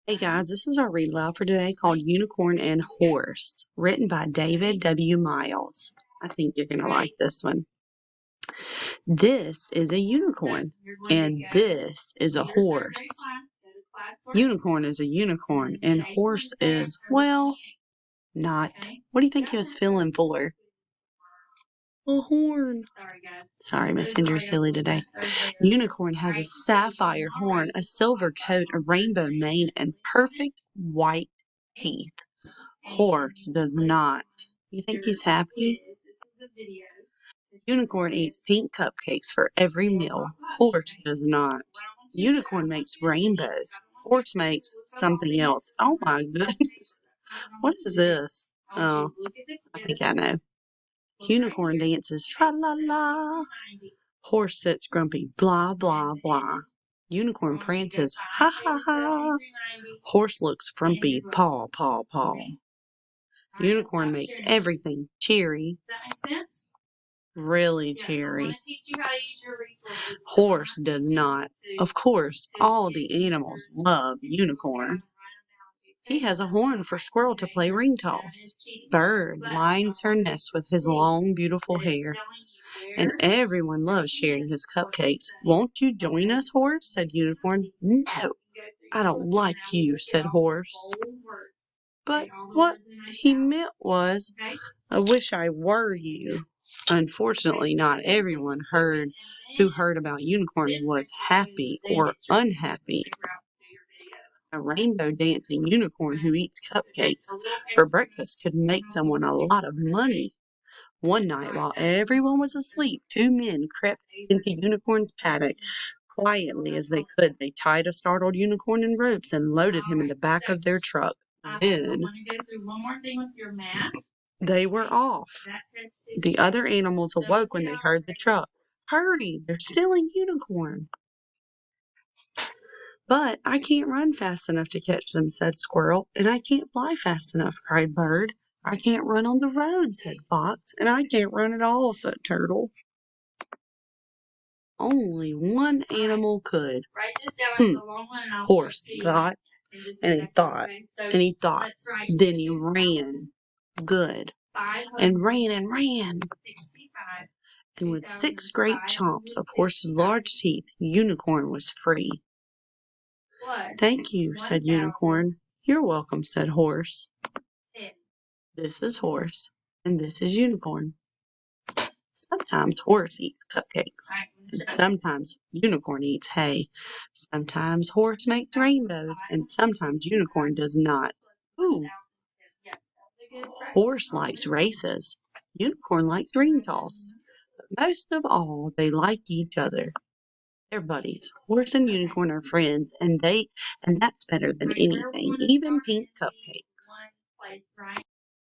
Hey guys, this is our read aloud for today called Unicorn and Horse, written by David W. Miles. I think you're going to like this one. This is a unicorn, and this is a horse. Unicorn is a unicorn, and horse is, well, not. What do you think he was feeling for? A horn. Sorry, Messenger's silly today. Unicorn has a sapphire horn, a silver coat, a rainbow mane, and perfect white teeth. Horse does not. You think he's happy? Unicorn eats pink cupcakes for every meal. Horse does not. Unicorn makes rainbows. Horse makes something else. Oh my goodness. What is this? Oh, I think I know. Unicorn dances tra-la-la. Horse sits grumpy, blah, blah, blah. Unicorn prances, ha, ha, ha. Horse looks frumpy, paw, paw, paw. Unicorn makes everything cheery. Really cheery. Horse does not. Of course, all the animals love Unicorn. He has a horn for Squirrel to play ring toss. Bird lines her nest with his long, beautiful hair. And everyone loves sharing his cupcakes. Won't you join us, Horse? Said Unicorn. No, I don't like you, said Horse. But what he meant was, I wish I were you. Unfortunately, not everyone who heard about Unicorn was happy or unhappy. A rainbow dancing unicorn who eats cupcakes for breakfast could make someone a lot of money. One night, while everyone was asleep, two men crept into Unicorn's paddock quietly as they could. They tied a startled unicorn in ropes and loaded him in the back of their truck. Then they were off. The other animals awoke when they heard the truck. Hurry, they're stealing Unicorn. But I can't run fast enough to catch them, said Squirrel. And I can't fly fast enough, cried Bird. I can't run on the road, said Fox. And I can't run at all, said Turtle. Only one animal could. Horse thought, and he thought, and he thought. Then he ran. Good. And ran and ran. And with 6 great chomps of Horse's large teeth, Unicorn was free. Thank you, said Unicorn. You're welcome, said Horse. This is Horse, and this is Unicorn. Sometimes Horse eats cupcakes, and sometimes Unicorn eats hay. Sometimes Horse makes rainbows, and sometimes Unicorn does not. Ooh. Horse likes races. Unicorn likes ring toss. But most of all, they like each other. They're buddies. Horse and Unicorn are friends, and that's better than anything, even pink cupcakes.